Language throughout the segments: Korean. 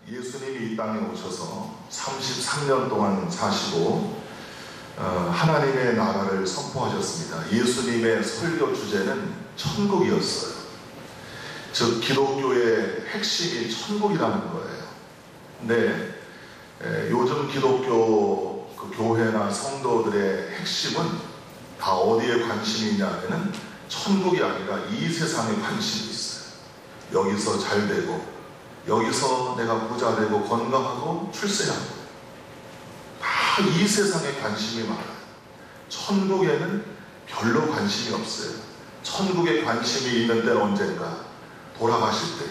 예수님이 이 땅에 오셔서 33년 동안 사시고 하나님의 나라를 선포하셨습니다. 예수님의 설교 주제는 천국이었어요. 즉 기독교의 핵심이 천국이라는 거예요. 근데 요즘 기독교 교회나 성도들의 핵심은 다 어디에 관심이 있냐면은 천국이 아니라 이 세상에 관심이 있어요. 여기서 잘 되고, 여기서 내가 부자 되고 건강하고 출세하고, 다 이 세상에 관심이 많아요. 천국에는 별로 관심이 없어요. 천국에 관심이 있는 데는 언젠가 돌아가실 때,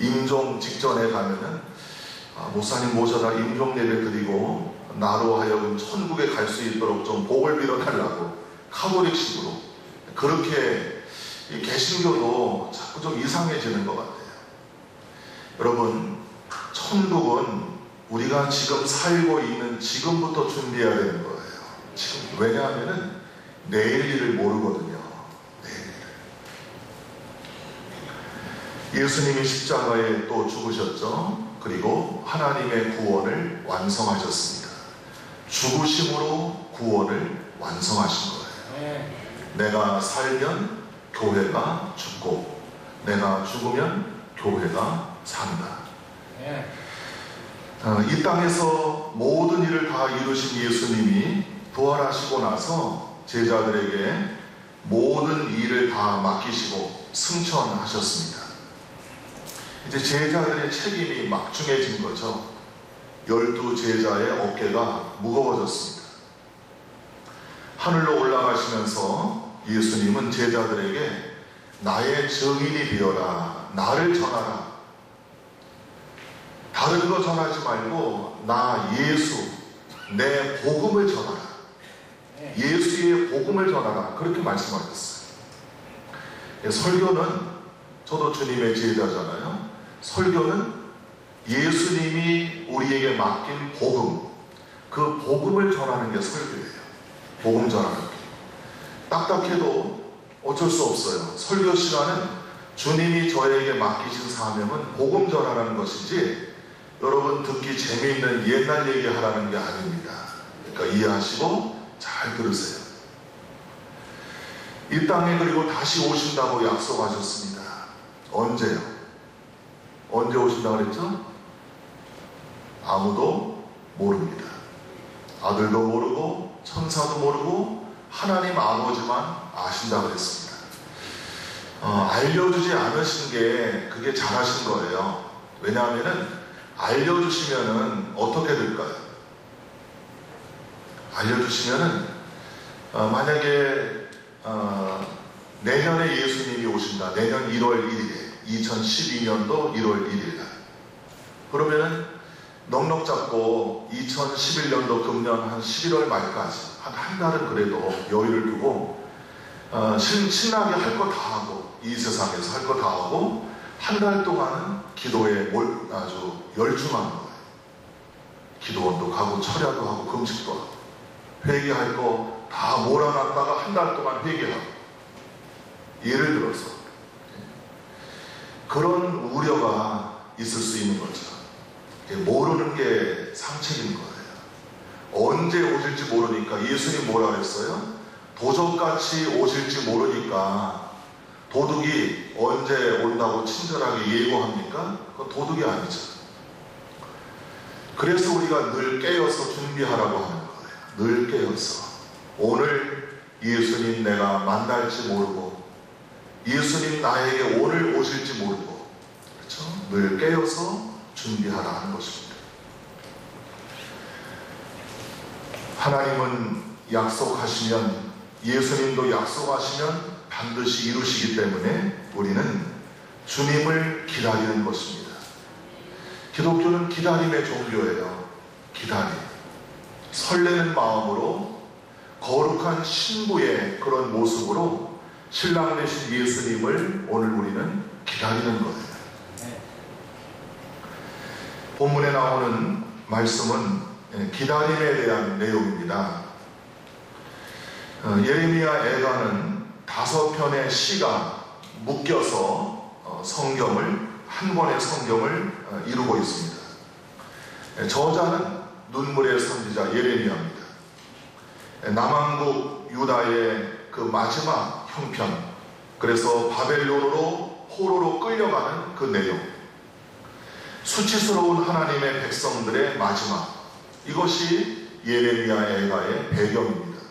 임종 직전에 가면은 목사님 모셔다 임종 예배 드리고 나로 하여금 천국에 갈 수 있도록 좀 복을 빌어달라고 카톨릭식으로 그렇게 개신교도 자꾸 좀 이상해지는 것 같아요. 여러분, 천국은 우리가 지금 살고 있는 지금부터 준비해야 되는 거예요. 지금. 왜냐하면은 내일 일을 모르거든요. 내일 일. 예수님이 십자가에 또 죽으셨죠. 그리고 하나님의 구원을 완성하셨습니다. 죽으심으로 구원을 완성하신 거예요. 내가 살면 교회가 죽고, 내가 죽으면 교회가 산다. 이 땅에서 모든 일을 다 이루신 예수님이 부활하시고 나서 제자들에게 모든 일을 다 맡기시고 승천하셨습니다. 이제 제자들의 책임이 막중해진 거죠. 12 제자의 어깨가 무거워졌습니다. 하늘로 올라가시면서 예수님은 제자들에게 나의 증인이 되어라, 나를 전하라. 다른 거 전하지 말고 나 예수, 내 복음을 전하라. 예수의 복음을 전하라. 그렇게 말씀하셨어요. 설교는, 저도 주님의 제자잖아요. 설교는 예수님이 우리에게 맡긴 복음, 그 복음을 전하는 게 설교예요. 복음 전하는 게. 딱딱해도 어쩔 수 없어요. 설교 시간은 주님이 저에게 맡기신 사명은 복음 전하라는 것이지 여러분 듣기 재미있는 옛날 얘기 하라는 게 아닙니다. 그러니까 이해하시고 잘 들으세요. 이 땅에 그리고 다시 오신다고 약속하셨습니다. 언제요? 언제 오신다고 그랬죠? 아무도 모릅니다. 아들도 모르고 천사도 모르고 하나님 아버지만 아신다고 그랬습니다. 알려주지 않으신 게 그게 잘하신 거예요. 왜냐하면은 알려주시면은 어떻게 될까요? 알려주시면은 만약에 내년에 예수님이 오신다. 내년 1월 1일에 2012년도 1월 1일 날. 그러면은 넉넉 잡고 2011년도 금년 한 11월 말까지 한 달은 그래도 여유를 두고 신나게 할 거 다 하고, 이 세상에서 할 거 다 하고 한 달 동안은 기도에 아주 열중하는 거예요. 기도원도 가고 철야도 하고 금식도 하고 회개할 거 다 몰아놨다가 한 달 동안 회개하고. 예를 들어서 그런 우려가 있을 수 있는 거죠. 모르는 게 상책인 거예요. 언제 오실지 모르니까. 예수님 뭐라 그랬어요? 도적같이 오실지 모르니까 도둑이 언제 온다고 친절하게 예고합니까? 그건 도둑이 아니죠. 그래서 우리가 늘 깨어서 준비하라고 하는 거예요. 늘 깨어서. 오늘 예수님 내가 만날지 모르고, 예수님 나에게 오늘 오실지 모르고, 그렇죠? 늘 깨어서 준비하라 하는 것입니다. 하나님은 약속하시면, 예수님도 약속하시면 반드시 이루시기 때문에 우리는 주님을 기다리는 것입니다. 기독교는 기다림의 종교예요. 기다림. 설레는 마음으로 거룩한 신부의 그런 모습으로 신랑 되신 예수님을 오늘 우리는 기다리는 거예요. 본문에 나오는 말씀은 기다림에 대한 내용입니다. 예레미야 애가는 5편의 시가 묶여서 성경을, 한 권의 성경을 이루고 있습니다. 저자는 눈물의 선지자 예레미야입니다. 남왕국 유다의 그 마지막 형편, 그래서 바벨론으로 포로로 끌려가는 그 내용, 수치스러운 하나님의 백성들의 마지막, 이것이 예레미야 애가의 배경입니다.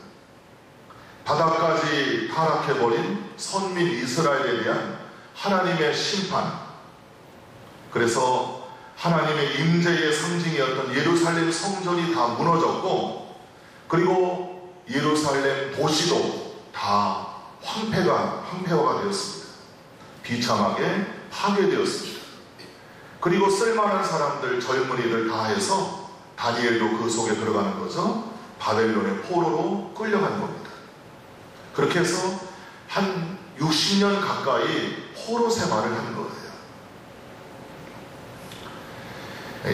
바다까지 타락해버린 선민 이스라엘에 대한 하나님의 심판, 그래서 하나님의 임재의 상징이었던 예루살렘 성전이 다 무너졌고, 그리고 예루살렘 도시도 다 황폐화가 되었습니다. 비참하게 파괴되었습니다. 그리고 쓸만한 사람들, 젊은이들 다 해서 다니엘도 그 속에 들어가는 거죠. 바벨론의 포로로 끌려간 겁니다. 그렇게 해서 한 60년 가까이 포로 생활을 한 거예요.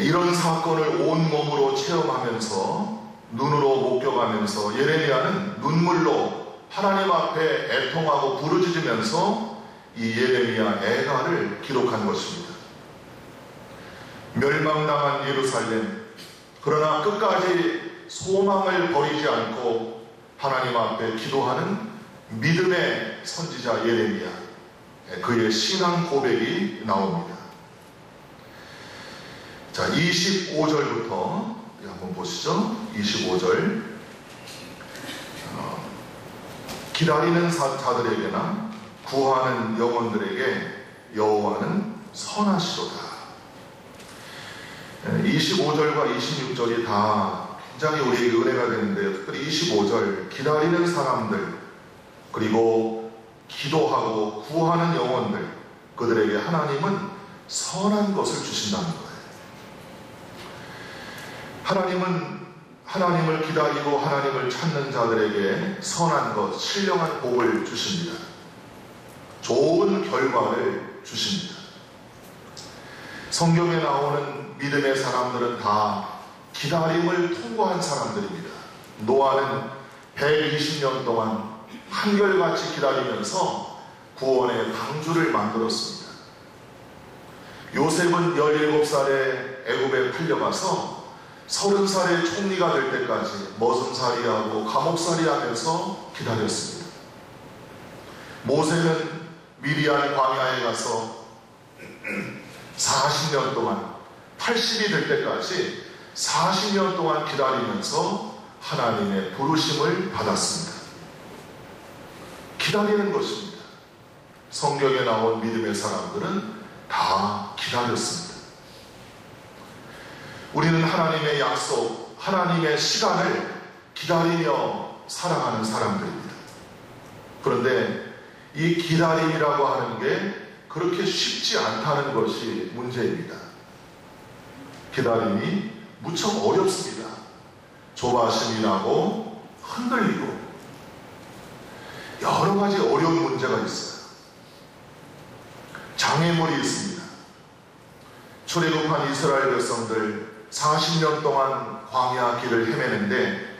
이런 사건을 온몸으로 체험하면서, 눈으로 목격하면서 예레미야는 눈물로 하나님 앞에 애통하고 부르짖으면서 이 예레미야 애가를 기록한 것입니다. 멸망당한 예루살렘, 그러나 끝까지 소망을 버리지 않고 하나님 앞에 기도하는 믿음의 선지자 예레미야, 그의 신앙 고백이 나옵니다. 자, 25절부터 한번 보시죠. 25절. 기다리는 자들에게나 구하는 영혼들에게 여호와는 선하시도다. 25절과 26절이 다 굉장히 우리에게 은혜가 되는데요. 특별히 25절, 기다리는 사람들, 그리고 기도하고 구하는 영혼들, 그들에게 하나님은 선한 것을 주신다는 거예요. 하나님을 기다리고 하나님을 찾는 자들에게 선한 것, 신령한 복을 주십니다. 좋은 결과를 주십니다. 성경에 나오는 믿음의 사람들은 다 기다림을 통과한 사람들입니다. 노아는 120년 동안 한결같이 기다리면서 구원의 방주를 만들었습니다. 요셉은 17살에 애굽에 팔려가서 30살의 총리가 될 때까지 머슴살이하고 감옥살이 하면서 기다렸습니다. 모세는 미리안 광야에 가서 40년 동안, 80이 될 때까지 40년 동안 기다리면서 하나님의 부르심을 받았습니다. 기다리는 것입니다. 성경에 나온 믿음의 사람들은 다 기다렸습니다. 우리는 하나님의 약속, 하나님의 시간을 기다리며 살아가는 사람들입니다. 그런데 이 기다림이라고 하는 게 그렇게 쉽지 않다는 것이 문제입니다. 기다림이 무척 어렵습니다. 조바심이 나고 흔들리고 여러 가지 어려운 문제가 있어요. 장애물이 있습니다. 출애굽한 이스라엘 백성들 40년 동안 광야 길을 헤매는데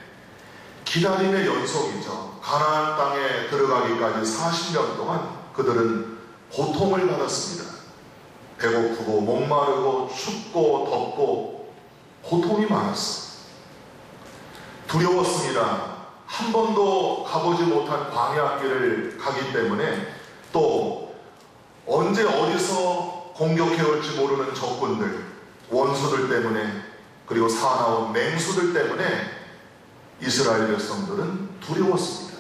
기다림의 연속이죠. 가나안 땅에 들어가기까지 40년 동안 그들은 고통을 받았습니다. 배고프고 목마르고 춥고 덥고 고통이 많았어요. 두려웠습니다. 한 번도 가보지 못한 광야 길을 가기 때문에, 또 언제 어디서 공격해 올지 모르는 적군들, 원수들 때문에, 그리고 사나운 맹수들 때문에 이스라엘 백성들은 두려웠습니다.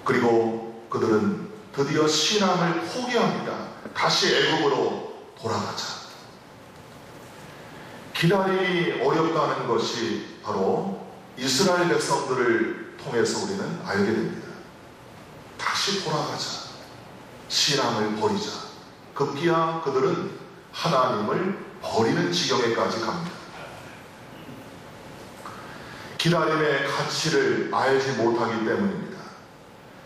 그리고 그들은 드디어 신앙을 포기합니다. 다시 애굽으로 돌아가자. 기다림이 어렵다는 것이 바로 이스라엘 백성들을 통해서 우리는 알게 됩니다. 다시 돌아가자. 신앙을 버리자. 급기야 그들은 하나님을 버리는 지경에까지 갑니다. 기다림의 가치를 알지 못하기 때문입니다.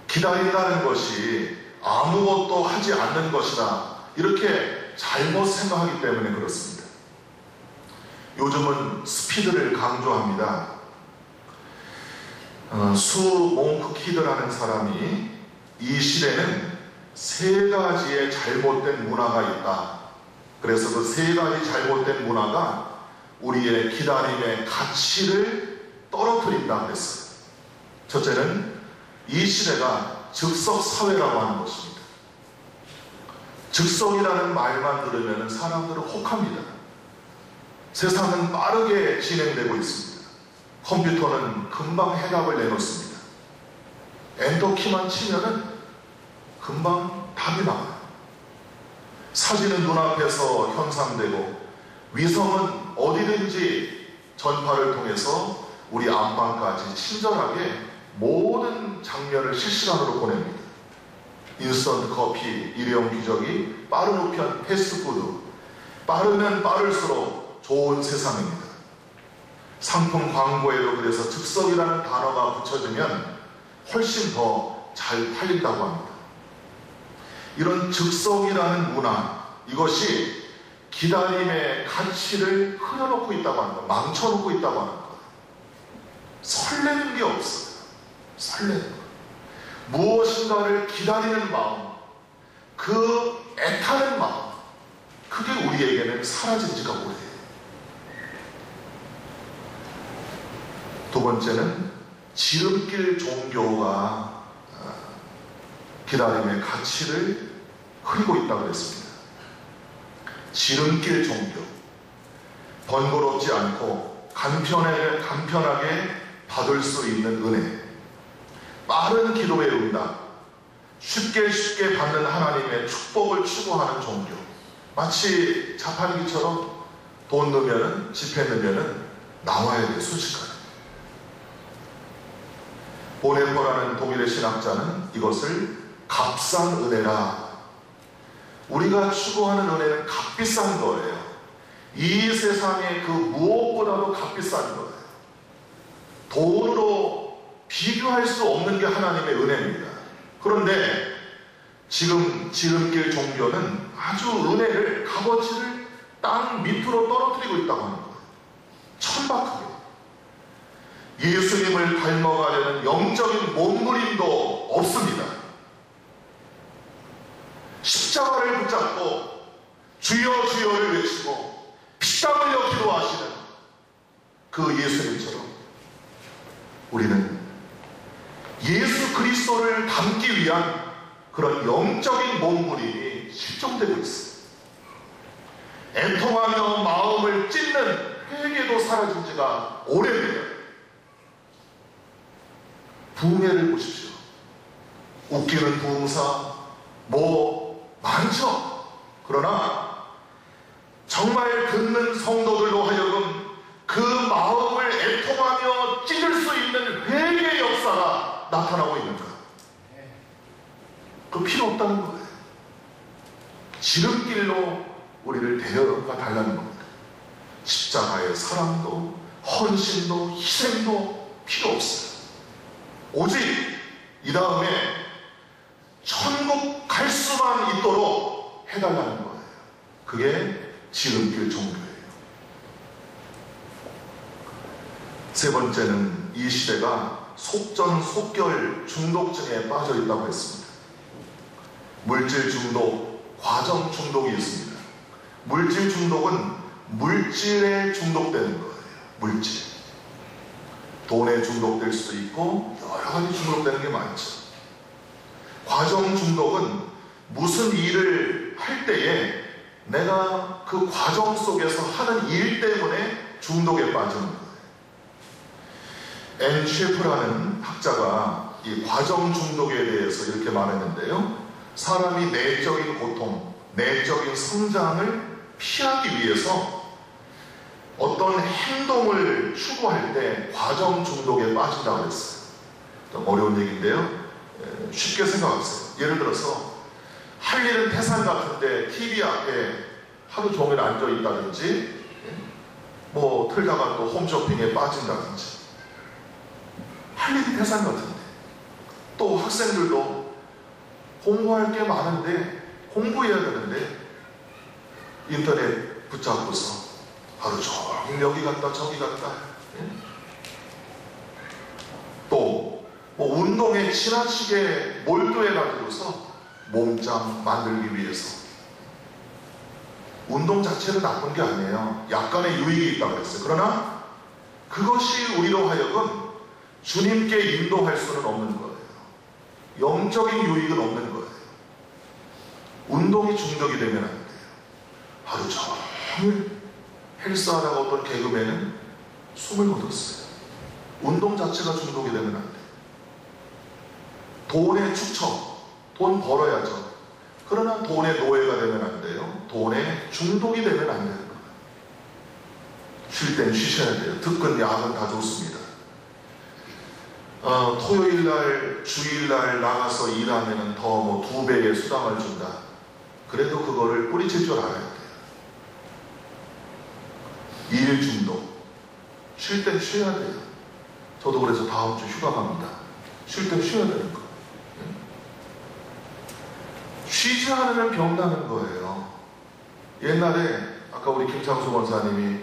기다린다는 것이 아무것도 하지 않는 것이다, 이렇게 잘못 생각하기 때문에 그렇습니다. 요즘은 스피드를 강조합니다. 수 몽크 키드라는 사람이 이 시대는 3가지의 잘못된 문화가 있다. 그래서 그 3가지 잘못된 문화가 우리의 기다림의 가치를 떨어뜨린다고 했어요. 첫째는 이 시대가 즉석 사회라고 하는 것입니다. 즉석이라는 말만 들으면 사람들은 혹합니다. 세상은 빠르게 진행되고 있습니다. 컴퓨터는 금방 해답을 내놓습니다. 엔터키만 치면은 금방 답이 나와요. 사진은 눈앞에서 현상되고 위성은 어디든지 전파를 통해서 우리 안방까지 친절하게 모든 장면을 실시간으로 보냅니다. 인스턴트 커피, 일회용 기저귀, 빠른 우편, 패스트푸드, 빠르면 빠를수록 좋은 세상입니다. 상품 광고에도 그래서 즉석이라는 단어가 붙여지면 훨씬 더 잘 팔린다고 합니다. 이런 즉석이라는 문화, 이것이 기다림의 가치를 흐려놓고 있다고 하는 거예요. 망쳐놓고 있다고 하는 거예요. 설레는 게 없어요. 설레는 거예요. 무엇인가를 기다리는 마음, 그 애타는 마음, 그게 우리에게는 사라진 지가 오래돼요. 두 번째는 지름길 종교가 기다림의 가치를 흐리고 있다고 했습니다. 지름길 종교, 번거롭지 않고 간편하게 받을 수 있는 은혜, 빠른 기도의 응답, 쉽게 받는 하나님의 축복을 추구하는 종교, 마치 자판기처럼 돈 넣으면, 지폐 넣으면 나와야 돼, 순식간에. 보네퍼라는 독일의 신학자는 이것을 값싼 은혜라, 우리가 추구하는 은혜는 값비싼 거예요. 이 세상에 그 무엇보다도 값비싼 거예요. 돈으로 비교할 수 없는 게 하나님의 은혜입니다. 그런데 지금 지름길 종교는 아주 은혜를, 값어치를 땅 밑으로 떨어뜨리고 있다고 하는 거예요. 천박하게. 예수님을 닮아가려는 영적인 몸부림도 없습니다. 십자가를 붙잡고 주여 주여를 외치고 피땀 흘려 기도하시는 그 예수님처럼 우리는 예수 그리스도를 닮기 위한 그런 영적인 몸부림이 실종되고 있습니다. 애통하며 마음을 찢는 회개도 사라진 지가 오래입니다. 부흥회를 보십시오. 웃기는 부흥사 많죠. 그러나 정말 듣는 성도들로 하여금 그 마음을 애통하며 찢을 수 있는 회개의 역사가 나타나고 있는가? 그 필요 없다는 거예요. 지름길로 우리를 데려가 달라는 겁니다. 십자가의 사랑도 헌신도 희생도 필요 없어요. 오직 이 다음에 천국 갈 수만 있도록 해달라는 거예요. 그게 지름길 종교예요. 세 번째는 이 시대가 속전속결 중독증에 빠져 있다고 했습니다. 물질 중독, 과정 중독이 있습니다. 물질 중독은 물질에 중독되는 거예요. 물질. 돈에 중독될 수도 있고 여러 가지 중독되는 게 많죠. 과정 중독은 무슨 일을 할 때에 내가 그 과정 속에서 하는 일 때문에 중독에 빠지는 거예요. 앤 셰프라는 학자가 이 과정 중독에 대해서 이렇게 말했는데요. 사람이 내적인 고통, 내적인 성장을 피하기 위해서 어떤 행동을 추구할 때 과정 중독에 빠진다고 했어요. 좀 어려운 얘기인데요. 쉽게 생각하세요. 예를 들어서 할 일은 태산 같은데 TV 앞에 하루 종일 앉아 있다든지 틀다가 또 홈쇼핑에 빠진다든지 할 일이 태산 같은데 또 학생들도 공부할 게 많은데 공부해야 되는데 인터넷 붙잡고서 하루 종일 여기 갔다 저기 갔다 또 운동에 지나치게 몰두해 가지고서 몸짱 만들기 위해서 운동 자체는 나쁜 게 아니에요. 약간의 유익이 있다고 그랬어요. 그러나 그것이 우리로 하여금 주님께 인도할 수는 없는 거예요. 영적인 유익은 없는 거예요. 운동이 중독이 되면 안 돼요. 하루 종일 헬스하다가 어떤 개그맨은 숨을 거뒀어요. 운동 자체가 중독이 되면 안 돼요. 돈의 축처, 돈 벌어야죠. 그러나 돈의 노예가 되면 안 돼요. 돈의 중독이 되면 안 되는 거예요. 쉴 땐 쉬셔야 돼요. 특근, 야근 다 좋습니다. 토요일날, 주일날 나가서 일하면 더 뭐 2배의 수당을 준다. 그래도 그거를 뿌리칠 줄 알아야 돼요. 일 중독. 쉴 땐 쉬어야 돼요. 저도 그래서 다음 주 휴가 갑니다. 쉴 땐 쉬어야 되는 거예요. 쉬지 않으면 병나는 거예요. 옛날에 아까 우리 김창수 권사님이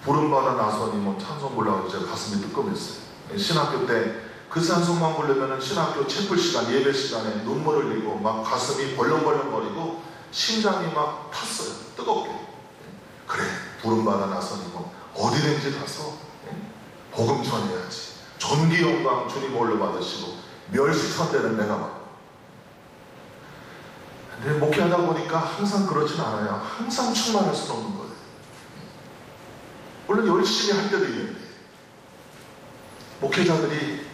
부름받아 나서니 뭐 찬송 불러가지고 제가 가슴이 뜨끔했어요. 신학교 때 그 찬송만 부르면은 신학교 채플 시간, 예배 시간에 눈물을 흘리고 막 가슴이 벌렁벌렁거리고 심장이 막 탔어요. 뜨겁게. 그래, 부름받아 나서니 뭐 어디든지 가서 복음 전해야지. 존귀 영광 주님 홀로 받으시고 멸시천대는 내가 막. 근데 목회하다 보니까 항상 그렇진 않아요. 항상 충만할 수는 없는 거예요. 물론 열심히 할 때도 있는데 목회자들이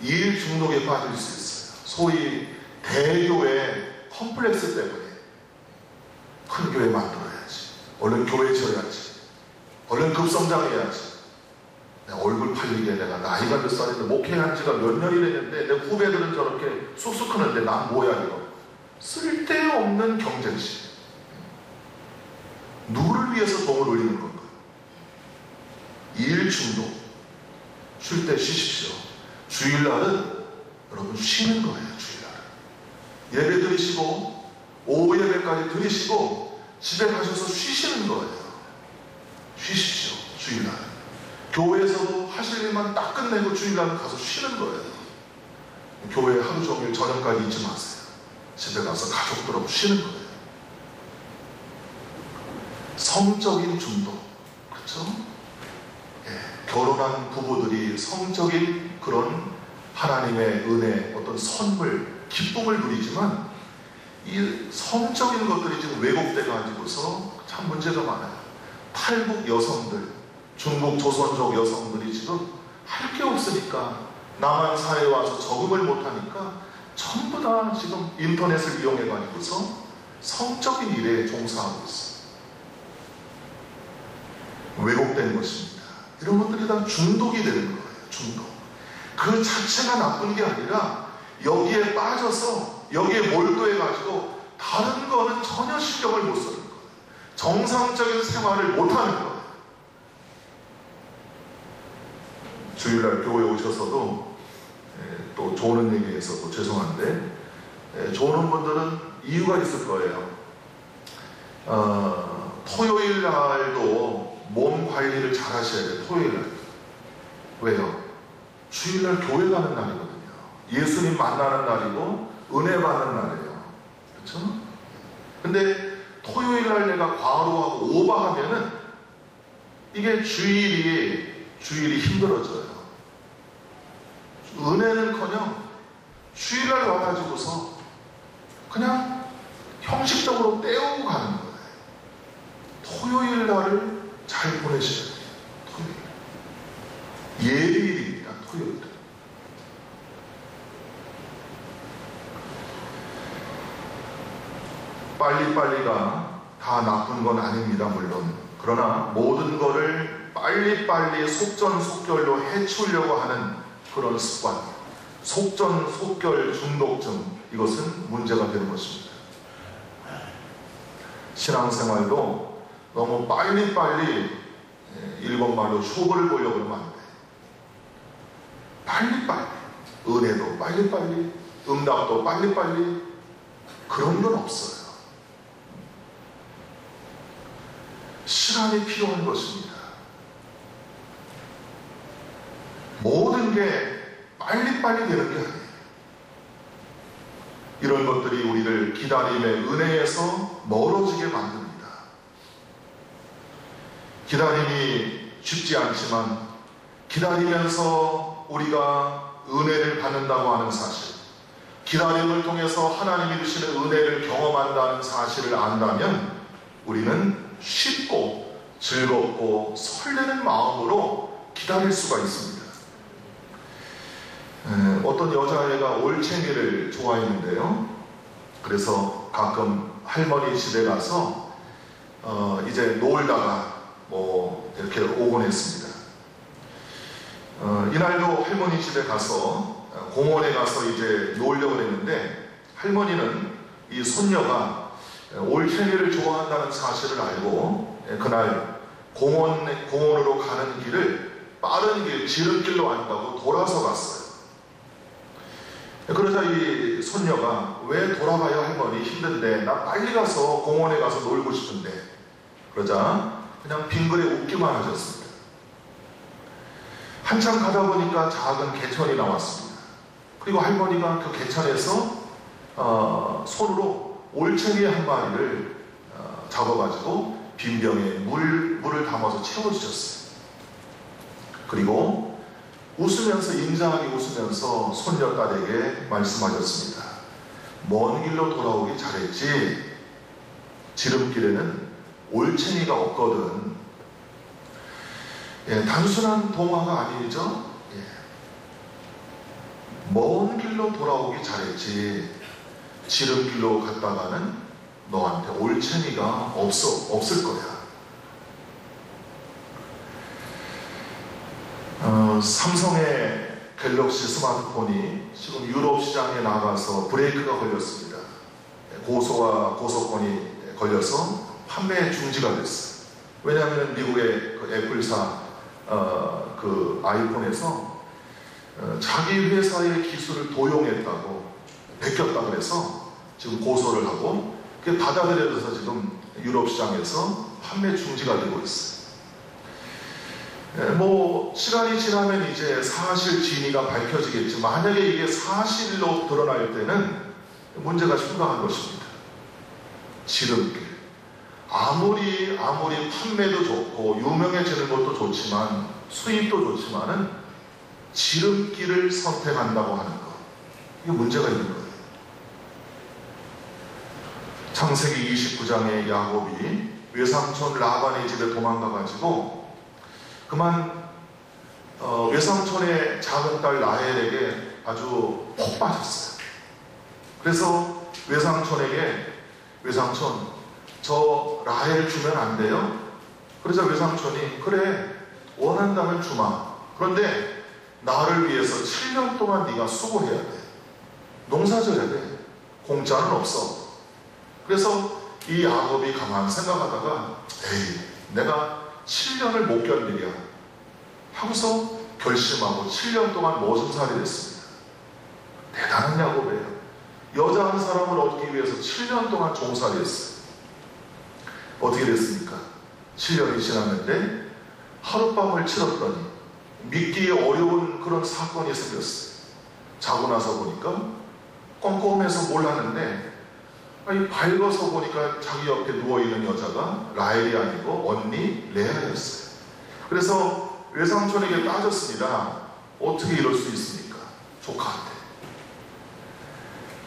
일 중독에 빠질 수 있어요. 소위 대교회 컴플렉스 때문에 큰 교회 만들어야지, 얼른 교회 지어야지, 얼른 급성장해야지, 내 얼굴 팔리게 내가 나이가 몇 살인데 목회한 지가 몇 년이 됐는데 내 후배들은 저렇게 쑥쑥 크는데 난 뭐야 이거. 쓸데없는 경쟁심. 누구를 위해서 돈을 올리는 건가? 일 중독. 쉴 때 쉬십시오. 주일날은 여러분 쉬는 거예요. 주일날은 예배 드리시고 오후 예배까지 드리시고 집에 가셔서 쉬시는 거예요. 쉬십시오. 주일날은 교회에서도 하실 일만 딱 끝내고 주일날은 가서 쉬는 거예요. 교회 하루 종일 저녁까지 있지 마세요. 집에 가서 가족들하고 쉬는 거예요. 성적인 중독. 그렇죠? 예, 결혼한 부부들이 성적인 그런 하나님의 은혜, 어떤 선물, 기쁨을 누리지만 이 성적인 것들이 지금 왜곡돼 가지고서 참 문제가 많아요. 탈북 여성들, 중국 조선족 여성들이 지금 할 게 없으니까 남한 사회에 와서 적응을 못하니까 전부 다 지금 인터넷을 이용해 가지고서 성적인 일에 종사하고 있어요. 왜곡된 것입니다. 이런 것들이 다 중독이 되는 거예요. 중독. 그 자체가 나쁜 게 아니라 여기에 빠져서 여기에 몰두해 가지고 다른 거는 전혀 신경을 못 쓰는 거예요. 정상적인 생활을 못하는 거예요. 주일날 교회에 오셔서도 또 조는 얘기해서 또 죄송한데 조는 분들은 이유가 있을 거예요. 토요일 날도 몸 관리를 잘 하셔야 돼요. 토요일 날. 왜요? 주일날 교회 가는 날이거든요. 예수님 만나는 날이고 은혜 받는 날이에요. 그렇죠? 근데 토요일 날 내가 과로하고 오버하면은 이게 주일이 힘들어져요. 은혜는커녕 주일날 와가지고서 그냥 형식적으로 때우고 가는 거예요. 토요일 날을 잘 보내셔야 돼요. 토요일. 예비일입니다. 토요일은. 빨리빨리가 다 나쁜 건 아닙니다. 물론. 그러나 모든 거를 빨리빨리 속전속결로 해치우려고 하는 그런 습관, 속전속결 중독증, 이것은 문제가 되는 것입니다. 신앙생활도 너무 빨리빨리 일본 말로 쇼부를 보려고 그러면 안 돼요. 빨리빨리, 은혜도 빨리빨리, 응답도 빨리빨리, 그런 건 없어요. 시간이 필요한 것입니다. 모든 게 빨리빨리 되는 게 아니에요. 이런 것들이 우리를 기다림의 은혜에서 멀어지게 만듭니다. 기다림이 쉽지 않지만 기다리면서 우리가 은혜를 받는다고 하는 사실, 기다림을 통해서 하나님이 주시는 은혜를 경험한다는 사실을 안다면 우리는 쉽고 즐겁고 설레는 마음으로 기다릴 수가 있습니다. 어떤 여자애가 올챙이를 좋아했는데요. 그래서 가끔 할머니 집에 가서 이제 놀다가 이렇게 오곤 했습니다. 이날도 할머니 집에 가서 공원에 가서 이제 놀려고 했는데, 할머니는 이 손녀가 올챙이를 좋아한다는 사실을 알고 그날 공원으로 가는 길을 빠른 길, 지름길로 안 가고 돌아서 갔어요. 그러자 이 손녀가, 왜 돌아가요 할머니, 힘든데, 나 빨리 가서 공원에 가서 놀고 싶은데. 그러자 그냥 빙그레 웃기만 하셨습니다. 한참 가다 보니까 작은 개천이 나왔습니다. 그리고 할머니가 그 개천에서 손으로 올챙이 한 마리를 잡아가지고 빈병에 물을 담아서 채워주셨어요. 그리고 웃으면서, 인자하게 웃으면서 손녀딸에게 말씀하셨습니다. 먼 길로 돌아오기 잘했지. 지름길에는 올챙이가 없거든. 단순한 동화가 아니죠. 먼 길로 돌아오기 잘했지. 지름길로 갔다가는 너한테 올챙이가 없을 거야. 삼성의 갤럭시 스마트폰이 지금 유럽 시장에 나가서 브레이크가 걸렸습니다. 고소권이 걸려서 판매 중지가 됐어요. 왜냐하면 미국의 그 애플사 그 아이폰에서 자기 회사의 기술을 도용했다고, 베꼈다고 해서 지금 고소를 하고, 그게 받아들여져서 지금 유럽 시장에서 판매 중지가 되고 있어요. 시간이 지나면 이제 사실 진위가 밝혀지겠지. 만약에 이게 사실로 드러날 때는 문제가 심각한 것입니다. 지름길. 아무리 판매도 좋고 유명해지는 것도 좋지만, 수입도 좋지만은 지름길을 선택한다고 하는 것, 이게 문제가 있는 거예요. 창세기 29장에 야곱이 외삼촌 라반의 집에 도망가가지고 그만 외삼촌의 작은 딸 라헬에게 아주 폭 빠졌어요. 그래서 외삼촌 저 라헬 주면 안 돼요? 그러자 외삼촌이, 그래 원한다면 주마. 그런데 나를 위해서 7년 동안 네가 수고해야 돼. 농사져야 돼. 공짜는 없어. 그래서 이 야곱이 가만 생각하다가, 에이, 내가 7년을 못 견디랴 하고서 결심하고 7년 동안 모슴살이 됐습니다. 대단한 야곱이에요. 여자 한 사람을 얻기 위해서 7년 동안 종살이 했어요. 어떻게 됐습니까? 7년이 지났는데 하룻밤을 치렀더니 믿기에 어려운 그런 사건이 생겼어요. 자고 나서 보니까 꼼꼼해서 몰랐는데, 밝아서 보니까 자기 옆에 누워있는 여자가 라헬이 아니고 언니 레아였어요. 그래서 외삼촌에게 따졌습니다. 어떻게 이럴 수 있습니까? 조카한테.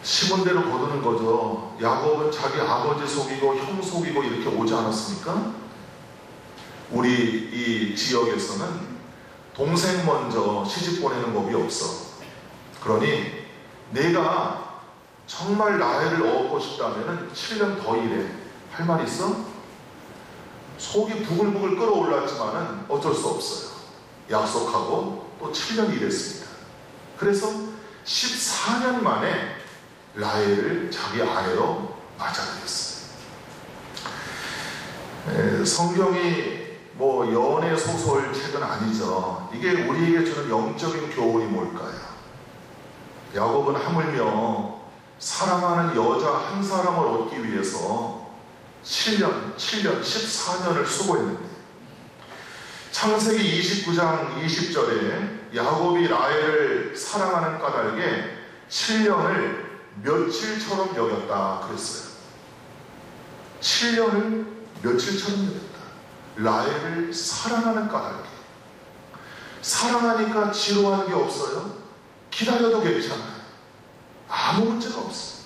심은 대로 거두는 거죠. 야곱은 자기 아버지 속이고 형 속이고 이렇게 오지 않았습니까? 우리 이 지역에서는 동생 먼저 시집 보내는 법이 없어. 그러니 내가 정말 라헬을 얻고 싶다면 7년 더 일해. 할 말 있어? 속이 부글부글 끓어올랐지만은 어쩔 수 없어요. 약속하고 또 7년 일했습니다. 그래서 14년 만에 라헬을 자기 아내로 맞아들였어요. 성경이 연애 소설 책은 아니죠. 이게 우리에게 주는 영적인 교훈이 뭘까요? 야곱은 하물며 사랑하는 여자 한 사람을 얻기 위해서 7년, 14년을 수고했는데, 창세기 29장 20절에 야곱이 라헬을 사랑하는 까닭에 7년을 며칠처럼 여겼다 그랬어요. 7년을 며칠처럼 여겼다. 라헬을 사랑하는 까닭에, 사랑하니까 지루한 게 없어요. 기다려도 괜찮아요. 아무 문제가 없어요.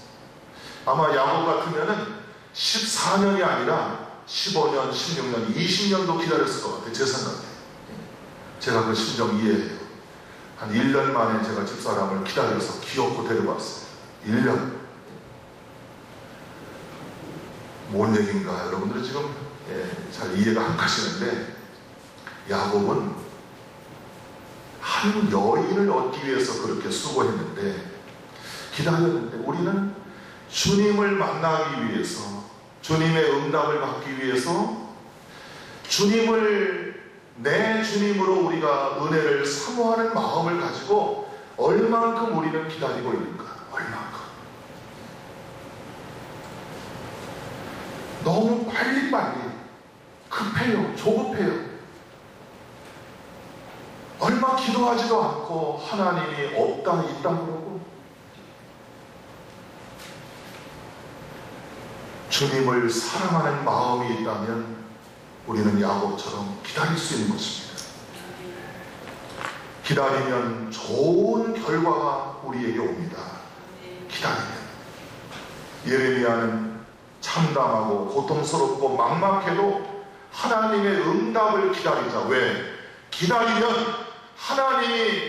아마 야곱 같으면은 14년이 아니라 15년, 16년, 20년도 기다렸을 것 같아요. 제 생각에. 제가 그 심정 이해해요. 한 1년 만에 제가 집사람을 기다려서 귀엽고 데려왔어요. 1년. 뭔 얘기인가 여러분들은 지금 잘 이해가 안 가시는데, 야곱은 한 여인을 얻기 위해서 그렇게 수고했는데, 기다렸는데, 우리는 주님을 만나기 위해서, 주님의 응답을 받기 위해서 주님을 내 주님으로 우리가 은혜를 사모하는 마음을 가지고 얼만큼 우리는 기다리고 있는가. 얼만큼. 너무 빨리빨리 급해요. 조급해요. 얼마 기도하지도 않고 하나님이 없다 있다 그러고, 주님을 사랑하는 마음이 있다면 우리는 야곱처럼 기다릴 수 있는 것입니다. 기다리면 좋은 결과가 우리에게 옵니다. 기다리면. 예레미야는 참담하고 고통스럽고 막막해도 하나님의 응답을 기다리자. 왜? 기다리면 하나님이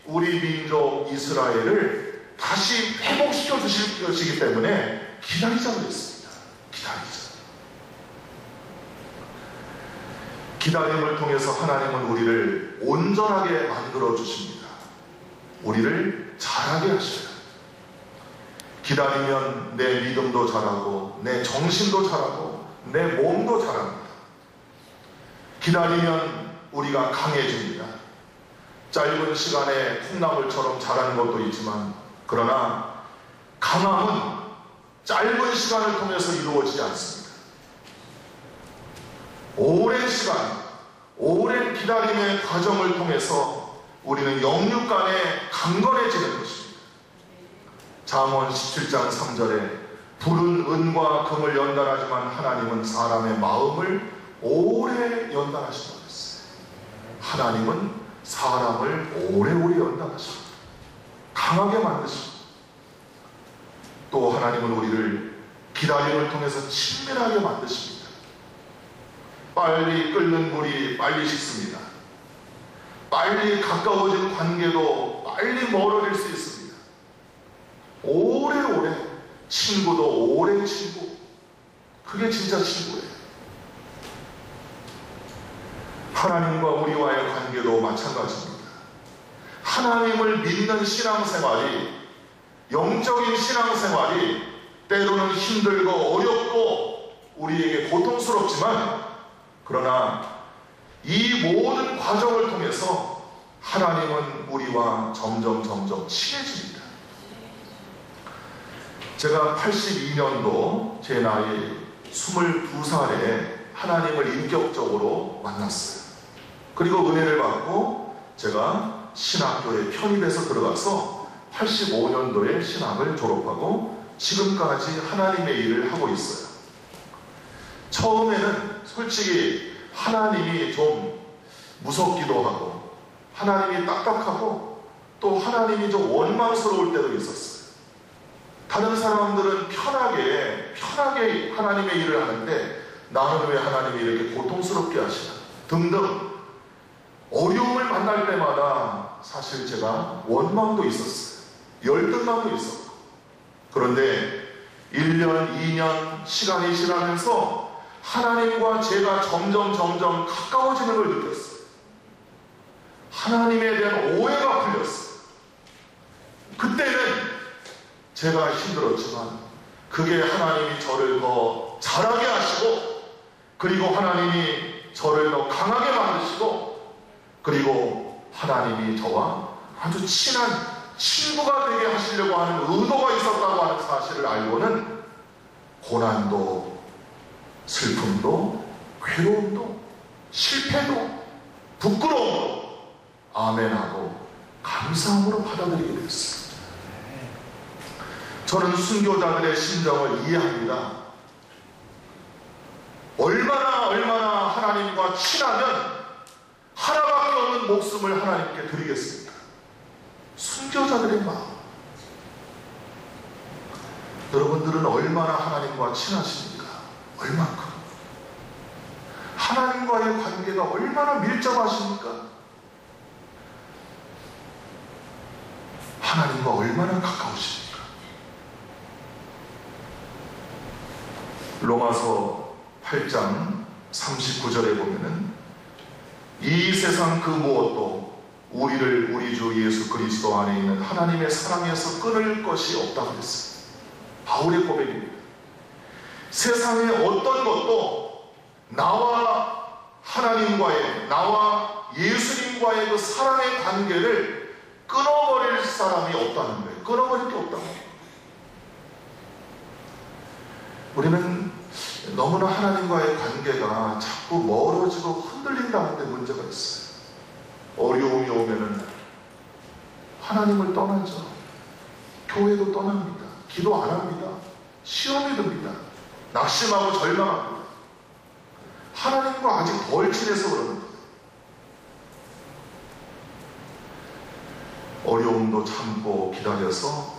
우리 민족 이스라엘을 다시 회복시켜 주실 것이기 때문에 기다리자고 했습니다. 기다리자. 기다림을 통해서 하나님은 우리를 온전하게 만들어 주십니다. 우리를 자라게 하셔요. 기다리면 내 믿음도 자라고, 내 정신도 자라고, 내 몸도 자랍니다. 기다리면 우리가 강해집니다. 짧은 시간에 콩나물처럼 자라는 것도 있지만, 그러나 강함은 짧은 시간을 통해서 이루어지지 않습니다. 오랜 시간, 오랜 기다림의 과정을 통해서 우리는 영육간에 강건해지는 것입니다. 잠언 17장 3절에 불은 은과 금을 연단하지만 하나님은 사람의 마음을 오래 연단하신다고 했어요. 하나님은 사람을 오래오래 연단하십니다. 강하게 만드십니다. 또 하나님은 우리를 기다림을 통해서 친밀하게 만드십니다. 빨리 끓는 물이 빨리 식습니다. 빨리 가까워진 관계도 빨리 멀어질 수 있습니다. 오래오래, 친구도 오랜 친구. 그게 진짜 친구예요. 하나님과 우리와의 관계도 마찬가지입니다. 하나님을 믿는 신앙생활이, 영적인 신앙생활이 때로는 힘들고 어렵고 우리에게 고통스럽지만, 그러나 이 모든 과정을 통해서 하나님은 우리와 점점 친해집니다. 제가 82년도 제 나이 22살에 하나님을 인격적으로 만났어요. 그리고 은혜를 받고 제가 신학교에 편입해서 들어가서 85년도에 신학을 졸업하고 지금까지 하나님의 일을 하고 있어요. 처음에는 솔직히 하나님이 좀 무섭기도 하고, 하나님이 딱딱하고, 또 하나님이 좀 원망스러울 때도 있었어요. 다른 사람들은 편하게 하나님의 일을 하는데 나는 왜 하나님이 이렇게 고통스럽게 하시나 등등 어려움을 만날 때마다 사실 제가 원망도 있었어요. 열등감도 있었고. 그런데 1년, 2년 시간이 지나면서 하나님과 제가 점점 가까워지는 걸 느꼈어요. 하나님에 대한 오해가 풀렸어요. 그때는 제가 힘들었지만 그게 하나님이 저를 더 자라게 하시고, 그리고 하나님이 저를 더 강하게 만드시고, 그리고 하나님이 저와 아주 친한 친구가 되게 하시려고 하는 의도가 있었다고 하는 사실을 알고는 고난도, 슬픔도, 괴로움도, 실패도, 부끄러움도 아멘하고 감사함으로 받아들이게 됐습니다. 저는 순교자들의 심정을 이해합니다. 얼마나 하나님과 친하면 하나밖에 없는 목숨을 하나님께 드리겠습니다. 순교자들의 마음. 여러분들은 얼마나 하나님과 친하십니까? 얼만큼? 하나님과의 관계가 얼마나 밀접하십니까? 하나님과 얼마나 가까우십니까? 로마서 8장 39절에 보면은 이 세상 그 무엇도 우리를 우리 주 예수 그리스도 안에 있는 하나님의 사랑에서 끊을 것이 없다고 했습니다. 바울의 고백입니다. 세상의 어떤 것도 나와 하나님과의, 나와 예수님과의 그 사랑의 관계를 끊어버릴 사람이 없다는 거예요. 끊어버릴 게 없다는 거예요. 우리는 너무나 하나님과의 관계가 자꾸 멀어지고 흔들린다는 데 문제가 있어요. 어려움이 오면은 하나님을 떠나죠. 교회도 떠납니다. 기도 안 합니다. 시험이 듭니다. 낙심하고 절망합니다. 하나님과 아직 덜 친해서 그러는 거예요. 어려움도 참고 기다려서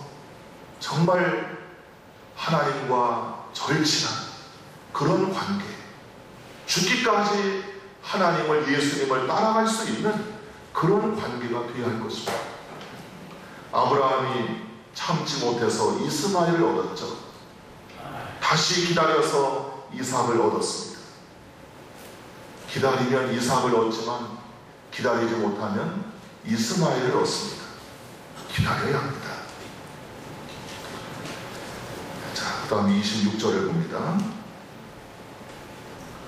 정말 하나님과 절친한 그런 관계, 죽기까지 하나님을, 예수님을 따라갈 수 있는 그런 관계가 되어야 할 것입니다. 아브라함이 참지 못해서 이스마엘을 얻었죠. 다시 기다려서 이삭을 얻었습니다. 기다리면 이삭을 얻지만 기다리지 못하면 이스마엘을 얻습니다. 기다려야 합니다. 자, 그 다음 26절을 봅니다.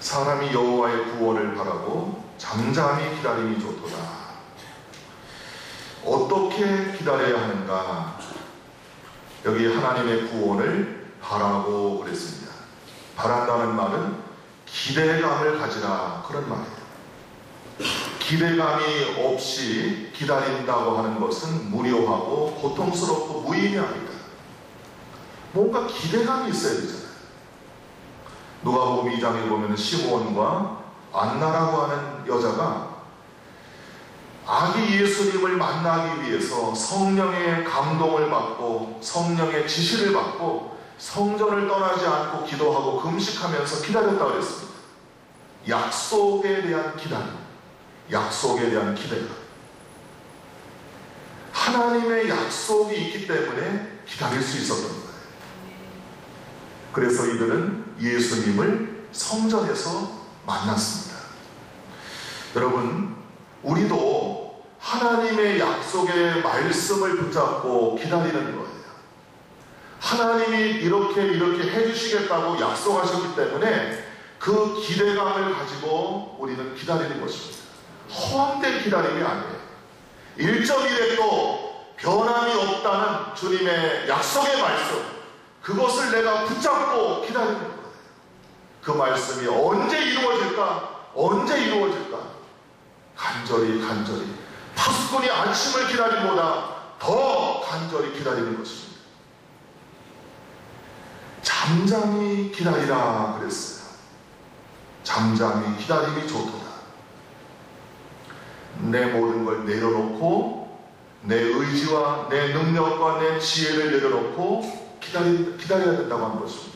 사람이 여호와의 구원을 바라고 잠잠히 기다림이 좋도다. 어떻게 기다려야 하는가? 여기 하나님의 구원을 바라고 그랬습니다. 바란다는 말은 기대감을 가지라, 그런 말이에요. 기대감이 없이 기다린다고 하는 것은 무료하고 고통스럽고 무의미합니다. 뭔가 기대감이 있어야 되잖아요. 누가복음 2장에 보면 시므온과 안나라고 하는 여자가 아기 예수님을 만나기 위해서 성령의 감동을 받고 성령의 지시를 받고 성전을 떠나지 않고 기도하고 금식하면서 기다렸다고 그랬습니다. 약속에 대한 기다림, 약속에 대한 기대감. 하나님의 약속이 있기 때문에 기다릴 수 있었던 거예요. 그래서 이들은 예수님을 성전에서 만났습니다. 여러분, 우리도 하나님의 약속의 말씀을 붙잡고 기다리는 거예요. 하나님이 이렇게 해주시겠다고 약속하셨기 때문에 그 기대감을 가지고 우리는 기다리는 것입니다. 허황된 기다림이 아니에요. 1.1에도 변함이 없다는 주님의 약속의 말씀, 그것을 내가 붙잡고 기다리는 거예요. 그 말씀이 언제 이루어질까? 언제 이루어질까? 간절히 파수꾼이 아침을 기다림보다 더 간절히 기다리는 것입니다. 잠잠히 기다리라 그랬어요. 잠잠히 기다림이 좋도다. 내 모든 걸 내려놓고 내 의지와 내 능력과 내 지혜를 내려놓고 기다려야 된다고 하는 것입니다.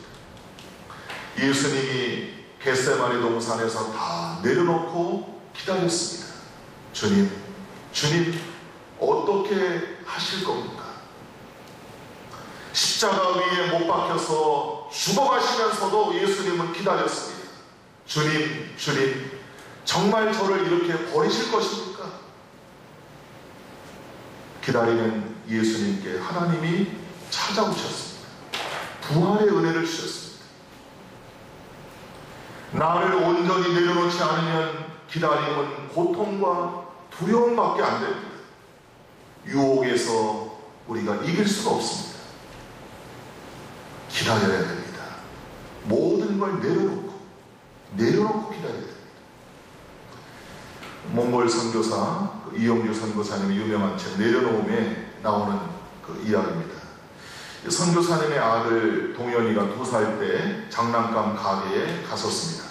예수님이 겟세마네 동산에서 다 내려놓고 기다렸습니다. 주님 어떻게 하실 겁니까? 십자가 위에 못 박혀서 죽어가시면서도 예수님은 기다렸습니다. 주님 정말 저를 이렇게 버리실 것입니까? 기다리는 예수님께 하나님이 찾아오셨습니다. 부활의 은혜를 주셨습니다. 나를 온전히 내려놓지 않으면 기다림은 고통과 두려움밖에 안 됩니다. 유혹에서 우리가 이길 수가 없습니다. 기다려야 됩니다. 모든 걸 내려놓고 기다려야 됩니다. 몽골 선교사 이영주 선교사님의 유명한 책 내려놓음에 나오는 그 이야기입니다. 선교사님의 아들 동현이가 2살 때 장난감 가게에 갔었습니다.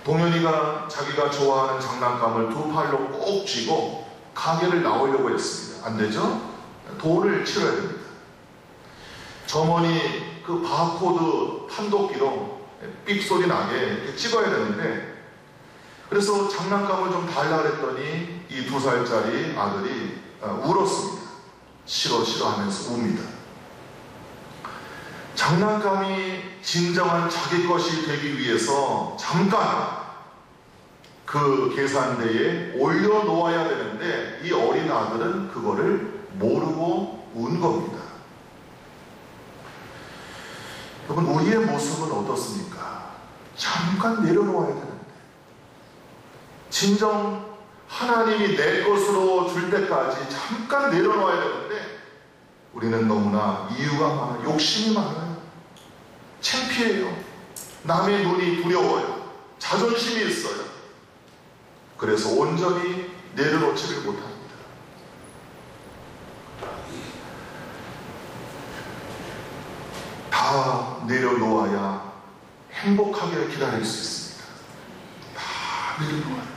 동현이가 자기가 좋아하는 장난감을 두 팔로 꼭 쥐고 가게를 나오려고 했습니다. 안 되죠? 돈을 치러야 됩니다. 점원이 그 바코드 판독기로 삑 소리 나게 이렇게 찍어야 되는데, 그래서 장난감을 좀 달라 그랬더니 이 2살짜리 아들이 울었습니다. 싫어 싫어 하면서 웁니다. 장난감이 진정한 자기 것이 되기 위해서 잠깐 그 계산대에 올려놓아야 되는데 이 어린 아들은 그거를 모르고 운 겁니다. 여러분, 우리의 모습은 어떻습니까? 잠깐 내려놓아야 되는데, 진정 하나님이 내 것으로 줄 때까지 잠깐 내려놓아야 되는데 우리는 너무나 이유가 많아요. 욕심이 많아요. 창피해요. 남의 눈이 두려워요. 자존심이 있어요. 그래서 온전히 내려놓지를 못합니다. 다 내려놓아야 행복하게 기다릴 수 있습니다. 다 내려놓아요.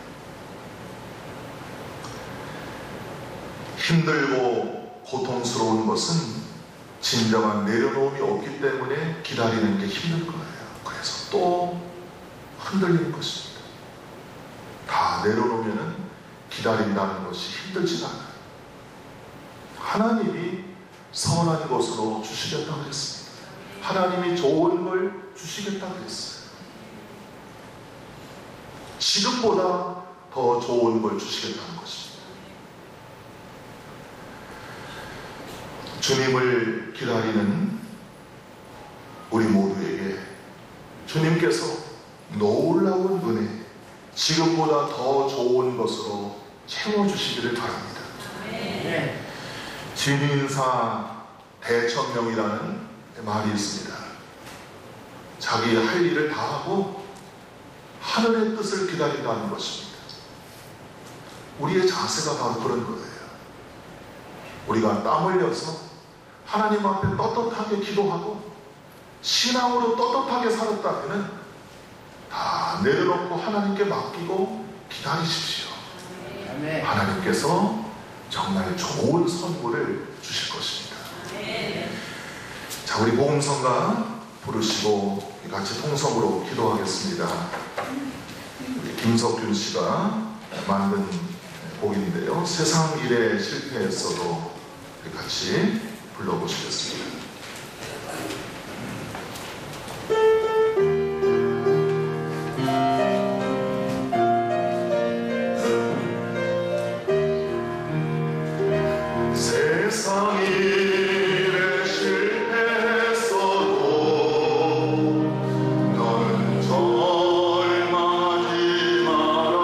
힘들고 고통스러운 것은 진정한 내려놓음이 없기 때문에 기다리는 게 힘든 거예요. 그래서 또 흔들리는 것입니다. 다 내려놓으면 기다린다는 것이 힘들지 않아요. 하나님이 선한 것으로 주시겠다고 그랬습니다. 하나님이 좋은 걸 주시겠다고 그랬어요. 지금보다 더 좋은 걸 주시겠다는 것입니다. 주님을 기다리는 우리 모두에게 주님께서 놀라운 은혜, 지금보다 더 좋은 것으로 채워주시기를 바랍니다. 진인사 대천명이라는 말이 있습니다. 자기 할 일을 다 하고 하늘의 뜻을 기다린다는 것입니다. 우리의 자세가 바로 그런 거예요. 우리가 땀 흘려서 하나님 앞에 떳떳하게 기도하고 신앙으로 떳떳하게 살았다면 다 내려놓고 하나님께 맡기고 기다리십시오. 하나님께서 정말 좋은 선물을 주실 것입니다. 자, 우리 복음성가 부르시고 같이 통성으로 기도하겠습니다. 우리 김석균 씨가 만든 곡인데요. 세상 일에 실패했어도 같이 불러보시겠습니다. 세상 일에 실패했어도 너는 절망하지 마라.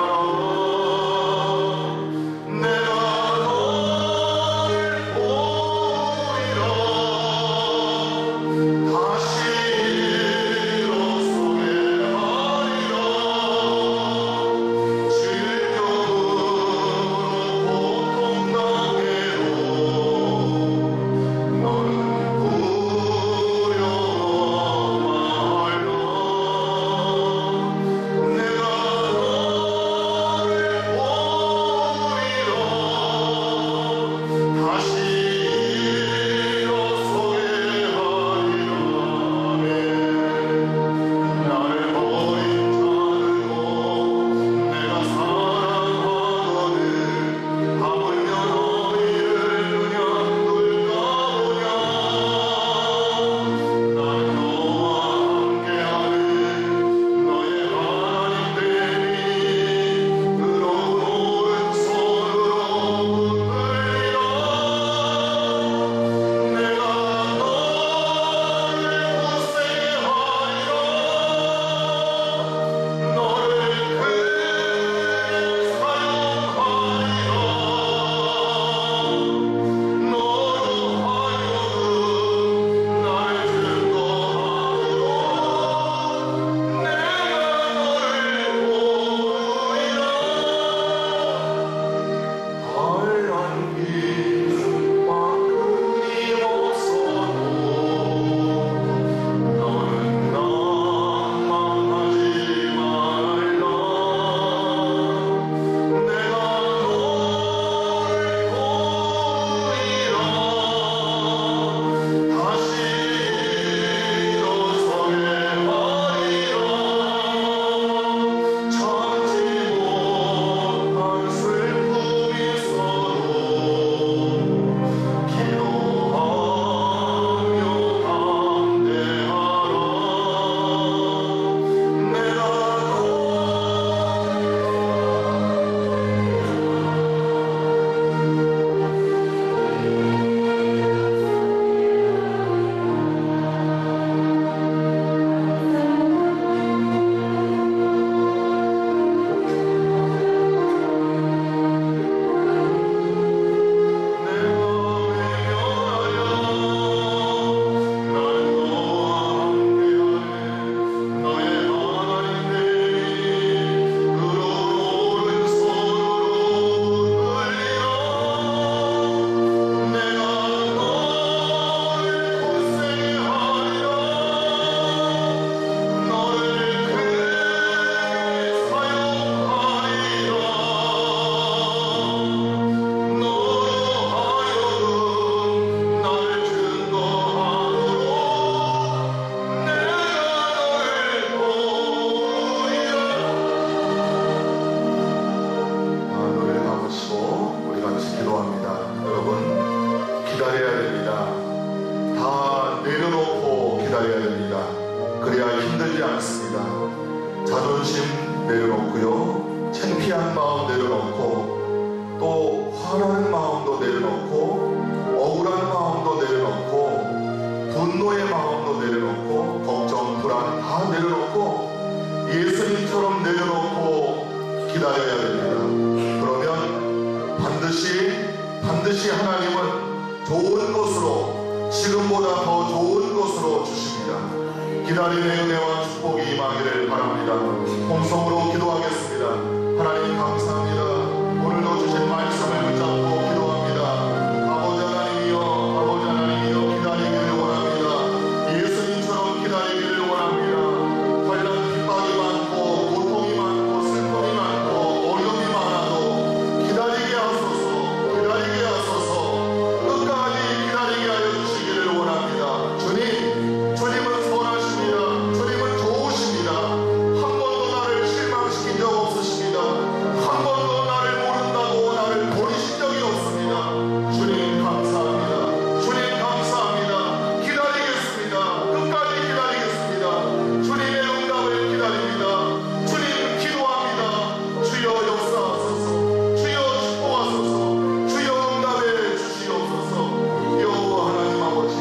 내가 너를 보리라. 마음 내려놓고, 또 화나는 마음도 내려놓고, 억울한 마음도 내려놓고, 분노의 마음도 내려놓고, 걱정, 불안 다 내려놓고, 예수님처럼 내려놓고 기다려야 됩니다. 그러면 반드시 하나님은 좋은 것으로, 지금보다 더 좋은 것으로 주십니다. 기다림의 은혜와 축복이 임하기를 바랍니다. 통성으로 기도하겠습니다. 하나님 감사합니다. 오늘도 주신 말씀을 붙잡고 기도합니다. 아버지 하나님이여 기다리기를 원합니다. 예수님처럼 기다리기를 원합니다. 환난 핍박이 많고 고통이 많고 슬픔이 많고 어려움이 많아도 기다리게 하소서 끝까지 기다리게 하여 주시기를 원합니다. 주님은 선하십니다. 주님은 좋으십니다. 한 번도 나를 실망시킨 적 없으십니다. 한 번도 나를 모른다고 나를 버리신 적이 없습니다. 주님 감사합니다. 주님 감사합니다. 기다리겠습니다. 끝까지 기다리겠습니다. 주님의 응답을 기다립니다. 주님 기도합니다. 주여 역사하소서. 주여 축복하소서. 주여 응답해 주시옵소서. 여호와 하나님 아버지,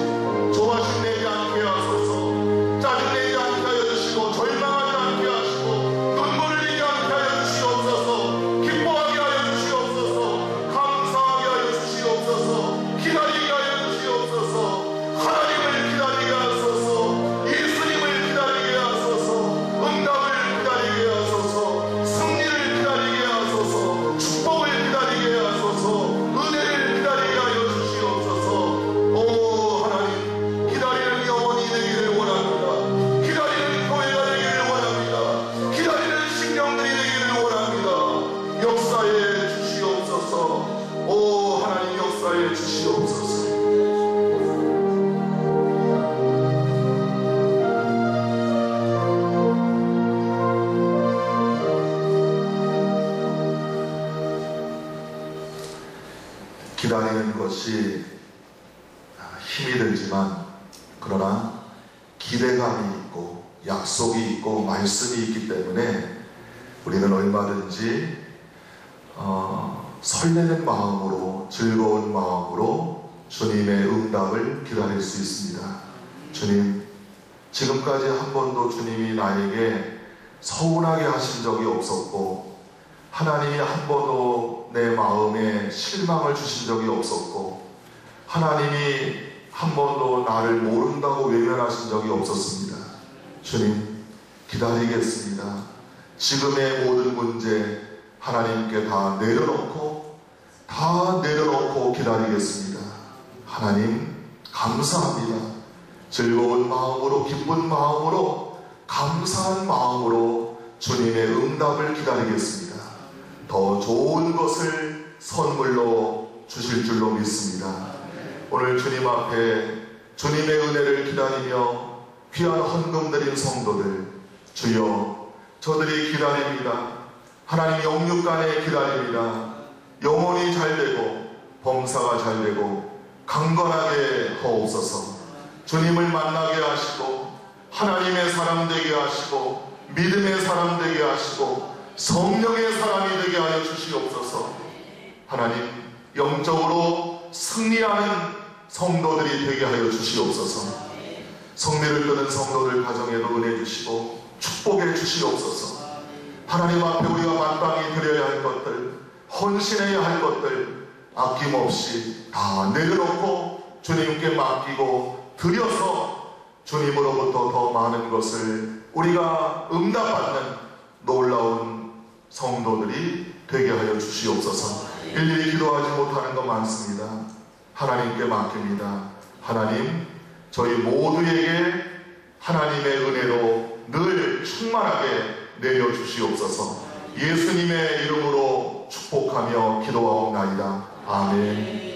조바심 내지 않게 하소서. 짜증내지 않게 하여 주시고, 절망하지 않게 하시고, 눈물을 흘리지 않게 하여 주시옵소서. 기뻐하게 하여 주시옵소서. 감사하게 하여 주시옵소서. 기다리게 하여 주시옵소서. 하나님을 기다리게 하소서. 예수님을 기다리게 하소서. 응답을 기다리게 하소서. 승리를 기다리게 하소서. 축복을 기다리게 하소서. 은혜를 기다리게 하여 주시옵소서. 오 하나님, 기다리는 영혼이 되기를 원합니다. 기다리는 교회가 되기를 원합니다. 기다리는 신령들이 되기를 원합니다. 역사에 주시옵소서. 오 하나님, 역사에 주시옵소서. 기다리는 것이 힘이 들지만, 그러나 기대감이 있고 약속이 있고 말씀이 있기 때문에 우리는 얼마든지 설레는 마음으로, 즐거운 마음으로 주님의 응답을 기다릴 수 있습니다. 주님, 지금까지 한 번도 주님이 나에게 서운하게 하신 적이 없었고, 하나님이 한 번도 내 마음에 실망을 주신 적이 없었고, 하나님이 한 번도 나를 모른다고 외면하신 적이 없었습니다. 주님, 기다리겠습니다. 지금의 모든 문제 하나님께 다 내려놓고 기다리겠습니다. 하나님 감사합니다. 즐거운 마음으로, 기쁜 마음으로, 감사한 마음으로 주님의 응답을 기다리겠습니다. 더 좋은 것을 선물로 주실 줄로 믿습니다. 오늘 주님 앞에 주님의 은혜를 기다리며 귀한 헌금 드린 성도들, 주여 저들이 기다립니다. 하나님 영육간에 기다립니다. 영혼이 잘되고 범사가 잘되고 강건하게 하옵소서. 주님을 만나게 하시고 하나님의 사람 되게 하시고 믿음의 사람 되게 하시고 성령의 사람이 되게 하여 주시옵소서. 하나님, 영적으로 승리하는 성도들이 되게 하여 주시옵소서. 성례를 끄는 성도들 가정에도 은혜 주시고 축복해 주시옵소서. 하나님 앞에 우리가 마땅히 드려야 할 것들, 헌신해야 할 것들 아낌없이 다 내려놓고 주님께 맡기고 드려서 주님으로부터 더 많은 것을 우리가 응답받는 놀라운 성도들이 되게 하여 주시옵소서. 일일이 기도하지 못하는 것 많습니다. 하나님께 맡깁니다. 하나님, 저희 모두에게 하나님의 은혜로 늘 충만하게 내려주시옵소서. 예수님의 이름으로 축복하며 기도하옵나이다. 아멘.